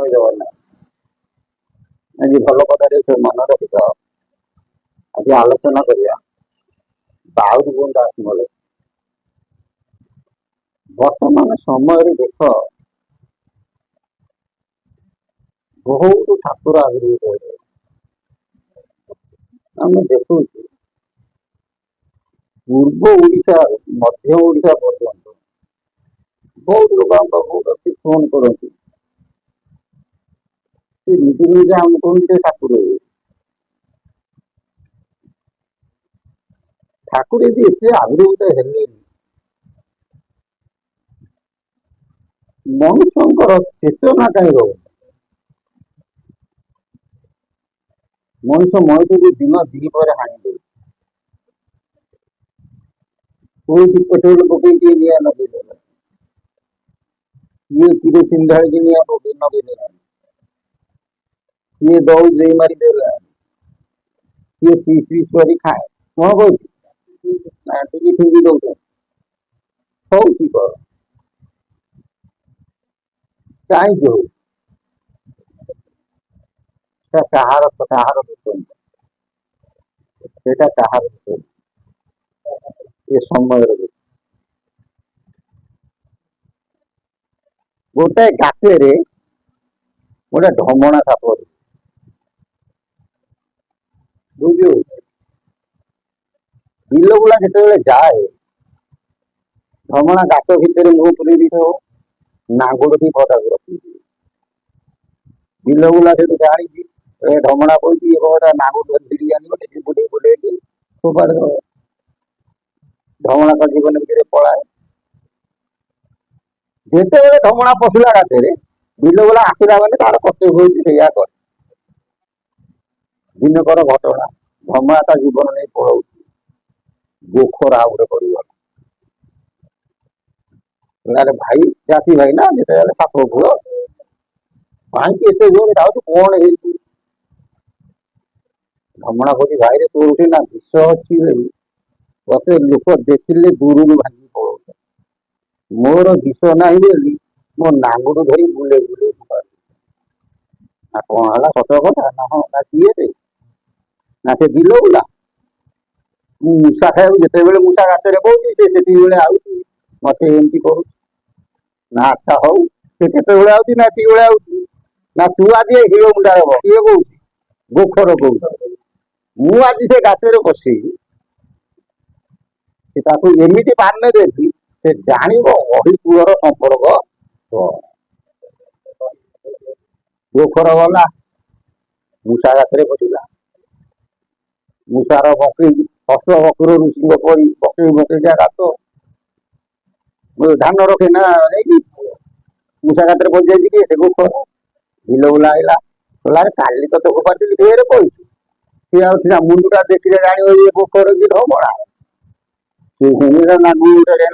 ଜୟ ଜଗନ୍ନାଥ। ଆଜି ଭଲ କଥାରେ ମନେ ରଖିଥାଅ। ଆଜି ଆଲୋଚନା କରିବା ବାହୁରି ବୁନ୍ଦା ଆତ୍ମଲେ। ବର୍ତ୍ତମାନ ସମୟରେ ଦେଖ ବହୁତ ଠାକୁର ଆବିର୍ଭୂତ ହେଲେ। ଆମେ ଦେଖୁଛୁ ପୂର୍ବ ଓଡ଼ିଶା ମଧ୍ୟ ଓଡ଼ିଶା ପର୍ଯ୍ୟନ୍ତ ବହୁତ ଲୋକ ଆମ ପାଖକୁ ଫୋନ କରନ୍ତି। ସେ ନିଜେ ନିଜେ ଆମେ କହନ୍ତି ସେ ଠାକୁର। ଠାକୁର ଯଦି ଏତେ ଆବିର୍ଭୂତ ହେଲେ ମନୁଷ୍ୟଙ୍କର ଚେତନା କାହିଁ ରହୁନି? ମଣିଷକୁ ଦିନ ଦିପରେ ହାଣି ଦଉଛି। କୋଉଠି ପେଟ୍ରୋଲ ପକେଇକି ନିଆଁ ଲଗେଇଦେଲା, କିଏ କିରୋସିନ ଢାଳିକି ନିଆଁ ପକେଇ ଲଗେଇଦେଲା, କିଏ ଦଉ ଦେଇ ମାରିଦେଲା, କିଏ ପିସ୍ ପିସ୍ କରି ଖାଏ। କଣ କହୁଛି ନା ଟିକେ ଫିଙ୍ଗି ଦଉଛନ୍ତି। ହଉଛି କଣ କାହିଁକି ହଉଛି? କାହାର ସେଇଟା କାହାର ଏ ସମୟରେ ଗୋଟାଏ ଗାତରେ ଗୋଟେ ଢମଣା ସାପ ବୁଝୁ। ବିଲ ଗୁଡା ଯେତେବେଳେ ଯାଏ ଢମଣା ଗାତ ଭିତରେ ମୁହଁ ପୁରେଇ ଦେଇଥିବ, ନାଙ୍ଗୁଡଟି ପଦାକୁ ରଖିଦିଏ। ବିଲ ଗୁଡା ସେଠୁ ଜାଣିଛି ଏ ଢମଣା ପଡିଛି, ଏ ନାଙ୍ଗୁଡ ଭିଡି ଆଣିବ ଟିକେ ବୁଲେଇକି ଫୋପାଡ଼ି ଦବ। ଢମଣା ତା ଜୀବନ ଭିତରେ ପଳାଏ। ଯେତେବେଳେ ଢମଣା ପଶିଲା ଗାତରେ, ବିଲ ଗୁଡା ଆସିଲା ମାନେ ତାର କର୍ତ୍ତବ୍ୟ ହଉଛି ସେଇଆ କରେ। ଦିନକର ଘଟଣା, ଢମଣା ତା ଜୀବନ ନେଇ ପଳଉଛି। ଗୋଖର ଆଉ ଗୋଟେ ପରିବାର ଭାଇ ଜାତି ଭାଇ ନା, ଯେତେବେଳେ ସାପ ଘୁର କାହିଁକି ଏତେ ଜୋରରେ ଯାଉଛୁ, କଣ ହେଇଛି? ଢମଣା କହୁଛି ଭାଇରେ ତୋର ନା ବିଷ ଅଛି ବୋଲି ମତେ ଲୋକ ଦେଖିଲେ ଦୂରରୁ ଭାଙ୍ଗି ପଳଉଛନ୍ତି। ମୋର ବିଷ ନାହିଁ ବୋଲି ମୋ ନାଙ୍ଗୁଡ ଧରି ବୁଲେଇ ବୁଲେଇ ଫୋପାଡୁଛି। ନା କଣ ହେଲା ସତ କଥା? ନା ହଁ ନା କିଏ ନା ସେ ବିଲ ବୁଲା। ମୁଁ ମୂଷା ଖାଇବାକୁ ଯେତେବେଳେ ମୂଷା ଗାତରେ କହୁଛି ସେ ସେତିକିବେଳେ ଆଉଛି ମତେ ଏମିତି କରୁଛି। ନା ଆଚ୍ଛା ହଉ, ସେ କେତେବେଳେ ଆଉଛି ନା ଏତିକି ବେଳେ ଆଉଛି। ନା ତୁ ଆଜି ହିରୋ ମୁଣ୍ଡା ହବ, କିଏ କହୁଛି? ଗୋଖର କହୁଛି। ମୁଁ ଆଜି ସେ ଗାତରେ ବସିବି, ସେ ତାକୁ ଏମିତି ପାନେ ଦେବି ସେ ଜାଣିବ ଅହିପୁଅର ସମ୍ପର୍କ। ଗୋଖର ଗଲା ମୂଷା ଗାତରେ ବସିଲା। ମୂଷାର ବକେଇ ଅଷ୍ଟ ବକ୍ର ଋଷିଙ୍କ ପରି ବକେଇକା ଗାତ ଧାନ ରଖେ ନା ଯାଇକି ମୂଷା ଗାତରେ ପଶି ଯାଇଛି। କିଏ? ସେ ଗୋଖର। ବିଲ ବୁଲା ଆଇଲା, କହିଲା କାଲି ତତେ ଫୋପାଡ଼ିଥିଲି ଫେରେ ପଇଛୁ। ସିଏ ଆଉ ସିନା ମୁଣ୍ଡଟା ଦେଖିଲେ ଜାଣିବ ଇଏ ଗୋଖର କି ଢମଣା। ସେ ବୁଲେଇ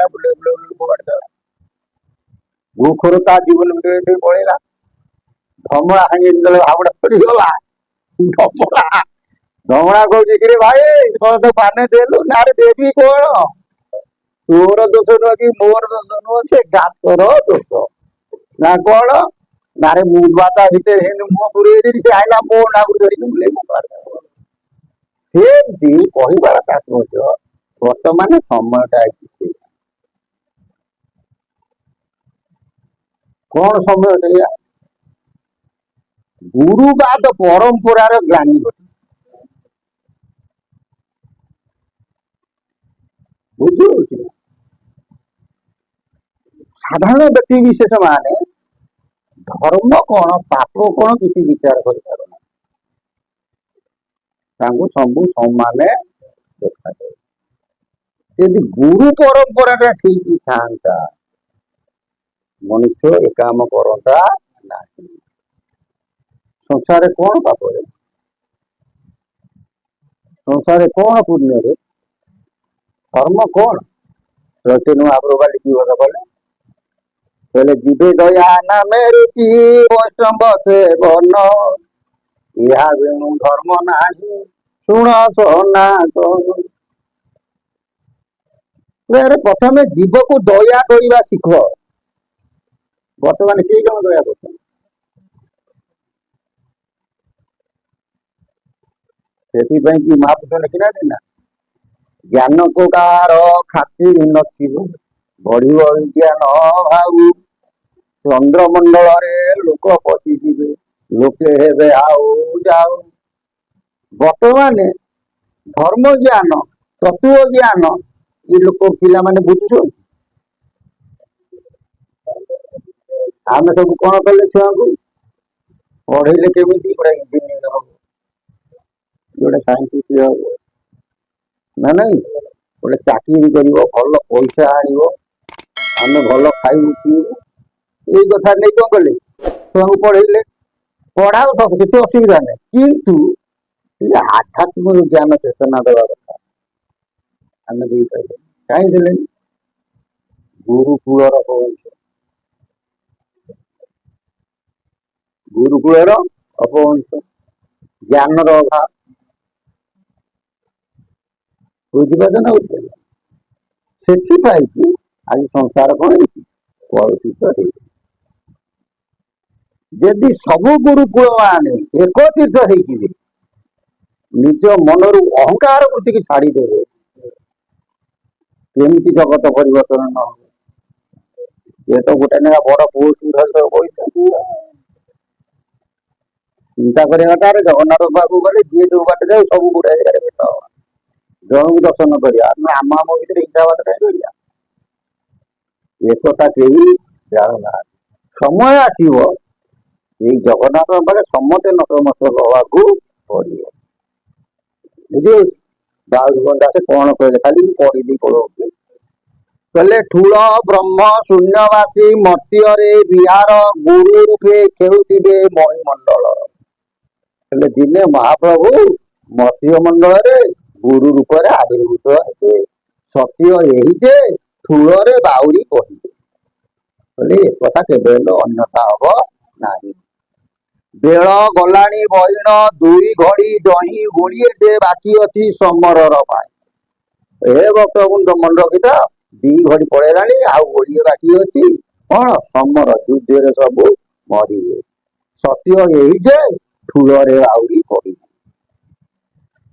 ବୁଲେଇ ଫୋପାଡ଼ି ଦେଲା। ଗୋଖର ତା ଜୀବନ ଭିତରେ ପଳେଇଲା। ଢମଣା ସାଙ୍ଗେ ଯେତେବେଳେ ହାବୁଡା ପଡିଗଲା, ଢମଣା କହୁଛି କିରେ ଭାଇ ତତେ ପାନେ ଦେଲୁ? ନାରେ ଦେବି କଣ, ତୋର ଦୋଷ ନୁହଁ କି ମୋର ଦୋଷ ନୁହଁ, ସେ ଗାତର ଦୋଷ। ନା କଣ? ନାରେ ମୁଁ ବା ତା ଭିତରେ ମୁହଁ ପୁରେଇ ଦେଇଛି, ସେ ଆଇଲା ମୋ ନାଙ୍ଗୁଡ ଧରିକି ବୁଲେଇ ଫୋପାଡ଼ି ଦେଲା। ସେମିତି କହିବାର ତାତ୍ପର୍ଯ୍ୟ ବର୍ତ୍ତମାନ ସମୟଟା ଅଛି। କଣ ସମୟ ସେଇଆ? ଗୁରୁବାଦ ପରମ୍ପରାର ଗ୍ଲାନି ଘଟେ। ବୁଝୁଛି? ସାଧାରଣ ବ୍ୟକ୍ତି ବିଶେଷ ମାନେ ଧର୍ମ କଣ ପାପ କଣ କିଛି ବିଚାର କରିପାରୁନାହାନ୍ତି। ତାଙ୍କୁ ସବୁ ସମାନେ ଦେଖାଯାଏ। ଯଦି ଗୁରୁ ପରମ୍ପରା ଟା ଠିକ ଥାନ୍ତା, ମନୁଷ୍ୟ ଏ କାମ କରନ୍ତା ନାହିଁ। ସଂସାରରେ କଣ ପାପରେ, ସଂସାରରେ କଣ ପୁଣ୍ୟରେ, ଧର୍ମ କଣ? ଚୈତନ୍ୟ ମହାପ୍ରଭୁ ଲିପିବଦ୍ଧ କଲେ, କହିଲେ ଯିବେ ଦୟା ନାମେ ରୁଚି ବୈଷ୍ଣବ ସେବନ, ଏହା ବେଣୁ ଧର୍ମ ନାହିଁ ଶୁଣ ସନାତନ। ପ୍ରଥମେ ଜୀବକୁ ଦୟା କରିବା ଶିଖ। ବର୍ତ୍ତମାନ କେହି ଜଣ ଦୟା କରୁଛନ୍ତି? ସେଥିପାଇଁ କି ମହାପୁରୁଷ ଲେଖିନାହାନ୍ତି ନା, ଜ୍ଞାନକୁ କାହାର ଖାତିରି ନଥିବ, ବଢିବ ବିଜ୍ଞାନ ଭାଉ, ଚନ୍ଦ୍ରମଣ୍ଡଳରେ ଲୋକ ପଶିଯିବେ, ଲୋକେ ହେବେ ଆଉ ଯାଉ। ବର୍ତ୍ତମାନ ଧର୍ମ ଜ୍ଞାନ, ତତ୍ଵ ଜ୍ଞାନ ଏ ଲୋକ ପିଲାମାନେ ବୁଝୁଛନ୍ତି। ଆମେ ସବୁ କଣ କଲେ ଛୁଆଙ୍କୁ ପଢେଇଲେ କେମିତି, ଗୋଟେ ଇଞ୍ଜିନିୟର ହବ, ଗୋଟେ ସାଇଣ୍ଟିଷ୍ଟ ହବ ନା ନାଇଁ, ଗୋଟେ ଚାକିରି କରିବ, ଭଲ ପଇସା ଆଣିବ, ଆମେ ଭଲ ଖାଇବୁ ପିଇବୁ, ଏଇ କଥା ନେଇ କଣ କଲେ ଛୁଆଙ୍କୁ ପଢେଇଲେ। ପଢାও ସତ, କିଛି ଅସୁବିଧା ନାହିଁ, କିନ୍ତୁ ଆଧ୍ୟାତ୍ମିକ ଜ୍ଞାନ ଚେତନା ଦେବା କଥା ଆମେ ଦେଇପାରିଲେ। କାହିଁ ଦେଲେନି? ଗୁରୁକୂଳର ଅପବଂଶ, ଗୁରୁକୂଳର ଅପବଂଶ, ଜ୍ଞାନର ଅଭାବ। ବୁଝିପାରୁଛ ନା ବୁଝିପାରୁଛ? ସେଥିପାଇଁ କି ଆଜି ସଂସାର କଣ ହେଇଛି, କଳୁଷିତ ହେଇଛି। ଯଦି ସବୁ ଗୁରୁକୂଳ ମାନେ ଏକତ୍ରିତ ହେଇଯିବେ, ନିଜ ମନରୁ ଅହଙ୍କାର ବୃତ୍ତିକି ଛାଡିଦେବେ, କେମିତି ଜଗତ ପରିବର୍ତ୍ତନ ନ ହବ? ଏ ତ ଗୋଟେ ନେଖା ବଡ ପୋଷ୍ଟ ଧରି ବଇଛନ୍ତି। ଚିନ୍ତା କରିବା କଥା, ଜଗନ୍ନାଥ ପାଖକୁ ଗଲେ ଯିଏ ଯୋଉ ବାଟେ ଯାଉ ସବୁ ଗୁଡାଏ ଜାଗାରେ ଭେଟ ହବ, ଜଣଙ୍କୁ ଦର୍ଶନ କରିବା। ଆମ ଭିତରେ ହିଂସା ବାଟ କାହିଁ କରିବା? ଏକଥା କେହି ଜାଣୁନାହାନ୍ତି। ସମୟ ଆସିବ, ଏଇ ଜଗନ୍ନାଥଙ୍କ ପାଖେ ସମସ୍ତେ ନତମସ୍ତକ ହବାକୁ ପଡିବ। ବୁଝିହଉଛି? ବାଉଜୀ ଦାସ କଣ କହିଲେ, ଖାଲି ମୁଁ ପଢିଦେଇ ପଳଉଛି। କହିଲେ ଠୁଳ ବ୍ରହ୍ମ ଶୂନ୍ୟବାସୀ ମର୍ତ୍ତ୍ୟରେ ବିହାର, ଗୁରୁ ରୂପେ ଖେଳୁଥିବେ ମହିମଣ୍ଡଳ। ହେଲେ ଦିନେ ମହାପ୍ରଭୁ ମର୍ତ୍ତ୍ୟ ମଣ୍ଡଳରେ ଗୁରୁ ରୂପରେ ଆବିର୍ଭୂତ ହେବେ। ସତ୍ୟ ଏହି ଯେ ଠୁଳରେ ବାଉରି କହିବେ। କହିଲେ ଏକଥା କେବେ ହେଲେ ଅନ୍ୟଥା ହବ ନାହିଁ। ବେଳ ଗଲାଣି ବହିଣ, ଦୁଇ ଘଡ଼ି ଦହି ଗୋଳିଏ ବାକି ଅଛି ସମରର ପାଇଁ। ଏ ଭକ୍ତବୃନ୍ଦ ମନେ ରଖିଥା, 2 ଘଡ଼ି ପଳେଇଲାଣି, ଆଉ ଗୋଳିଏ ବାକି ଅଛି। କଣ? ସମର, ଯୁଦ୍ଧରେ ସବୁ ମରିବେ। ସତ୍ୟ ଏହି ଯେ ଠୁଳରେ ଆହୁରି କହିବେ।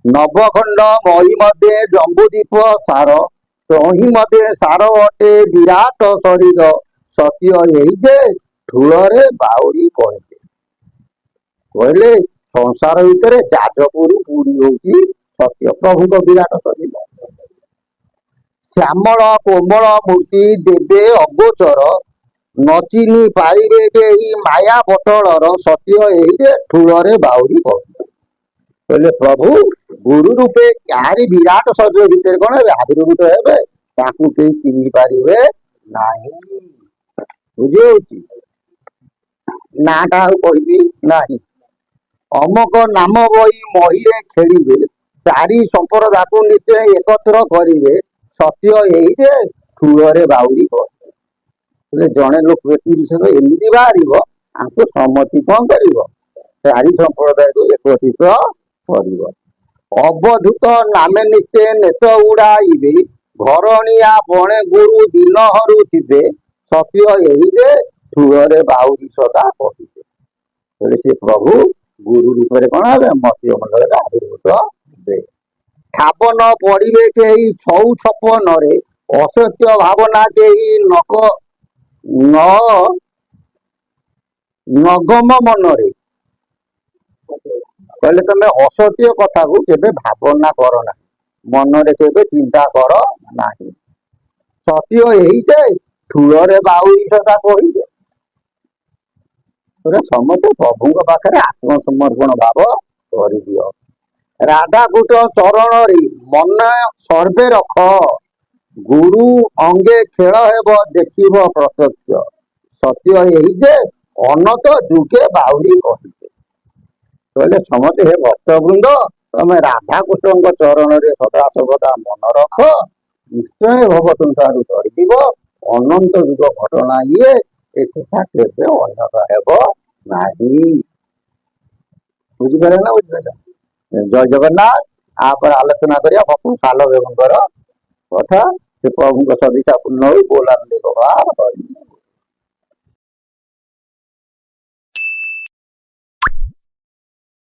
ନବଖଣ୍ଡ ମହି ମଧ୍ୟରେ ଜମ୍ବୁଦୀପ ସାର, ତହିଁ ମଧ୍ୟରେ ସାର ଅଟେ ବିରାଟ ଶରୀର। ସତ୍ୟ ଏହି ଯେ ଠୁଳରେ ବାଉରି କହିବେ। କହିଲେ ସଂସାର ଭିତରେ ଯାଜପୁର ପୁରୀ ହଉଛି ସତ୍ୟ, ପ୍ରଭୁଙ୍କ ବିରାଟ ଶରୀର। ଶ୍ୟାମଳ କୋମଳ ମୂର୍ତ୍ତି ଦେବେ ଅଗୋଚର, ନଚିନି ପାରିବେ କେହି ମାୟା ପଟଳର। ସତ୍ୟ ଏହି ଯେ ଠୁଳରେ ବାଉରି କହିବେ। କହିଲେ ପ୍ରଭୁ ଗୁରୁ ରୂପେ କାହାରି ବିରାଟ ଶରୀର ଭିତରେ କଣ ହେବେ, ଆବିର୍ଭୂତ ହେବେ, ତାଙ୍କୁ କେହି ଚିହ୍ନି ପାରିବେ ନାହିଁ। ବୁଝିହଉଛି? ନାଟା ଆଉ କହିବି ନାହିଁ। ଅମକ ନାମ ବହି ମହିରେ ଖେଳିବେ, ଚାରି ସମ୍ପ୍ରଦାୟକୁ ନିଶ୍ଚୟ ଏକତ୍ର କରିବେ। ସତ୍ୟ ଏହି ଯେ ଠୁଳରେ ବାଉରି କହିବେ। ଜଣେ ଲୋକ ବ୍ୟକ୍ତି ବିଶେଷ ଏମିତି ବାହାରିବ, ଆଙ୍କୁ ସମ୍ମତି କଣ କରିବ, ଚାରି ସମ୍ପ୍ରଦାୟକୁ ଏକତ୍ରିତ କରିବ। ଅବଧୂତ ନାମେ ନିଶ୍ଚୟ ନେତ ଉଡାଇବେ, ଘରଣିଆ ବଣେ ଗୁରୁ ଦିନ ହରୁଥିବେ। ସତ୍ୟ ଏହି ଯେ ଠୁଳରେ ବାଉରି ସଦା କହିବେ। କହିଲେ ସେ ପ୍ରଭୁ ଗୁରୁ ରୂପରେ କଣ ହେବେ, ମର୍ତ୍ତ୍ୟ ମଣ୍ଡଳରେ ଆବିର୍ଭୂତ ହେବେ। ଠାବ ନ ପଡିବେ କେହି ଛଉ ଛପନରେ, ଅସତ୍ୟ ଭାବନା କେହି ନଗମ ମନରେ। କହିଲେ ତମେ ଅସତ୍ୟ କଥାକୁ କେବେ ଭାବନା କର ନାହିଁ, ମନରେ କେବେ ଚିନ୍ତା କର ନାହିଁ। ସତ୍ୟ ଏହି ଯେ ଠୁଳରେ ବାଉରି ସଦା କହିବେ। ସମସ୍ତେ ପ୍ରଭୁଙ୍କ ପାଖରେ ଆତ୍ମସମର୍ପଣ ଭାବ କରିଦିଅ। ରାଧାକୃଷ୍ଣ ଚରଣରେ ମନ ସର୍ବେ ରଖ, ଗୁରୁ ଅଙ୍ଗେ ଖେଳ ହେବ ଦେଖିବ ପ୍ରତ୍ୟକ୍ଷ। ସତ୍ୟ ଏହି ଯେ ଅନନ୍ତ ଯୁଗେ ବାଉରି କହିବେ। କହିଲେ ସମସ୍ତେ ହେ ଭକ୍ତବୃନ୍ଦ, ତମେ ରାଧାକୃଷ୍ଣଙ୍କ ଚରଣରେ ସଦା ସର୍ବଦା ମନ ରଖ, ନିଶ୍ଚୟ ଭବ ସଂସାରରୁ ତରିଯିବ। ଅନନ୍ତ ଯୁଗ ଘଟଣା ଇଏ, ଏକଥା କେବେ ଅନ୍ୟଥା ହେବ ନାହିଁ। ବୁଝିପାରିଲେ ନା ବୁଝିପାରିଲ? ଜୟ ଜଗନ୍ନାଥ। ଆପରେ ଆଲୋଚନା କରିବା ଭକ୍ତ ସାଲ ବେଗଙ୍କର କଥା। ସେ ପ୍ରଭୁଙ୍କ ସଦିଚ୍ଛା ପୂର୍ଣ୍ଣ ହୋଇ ବୋଲାନ୍ତି।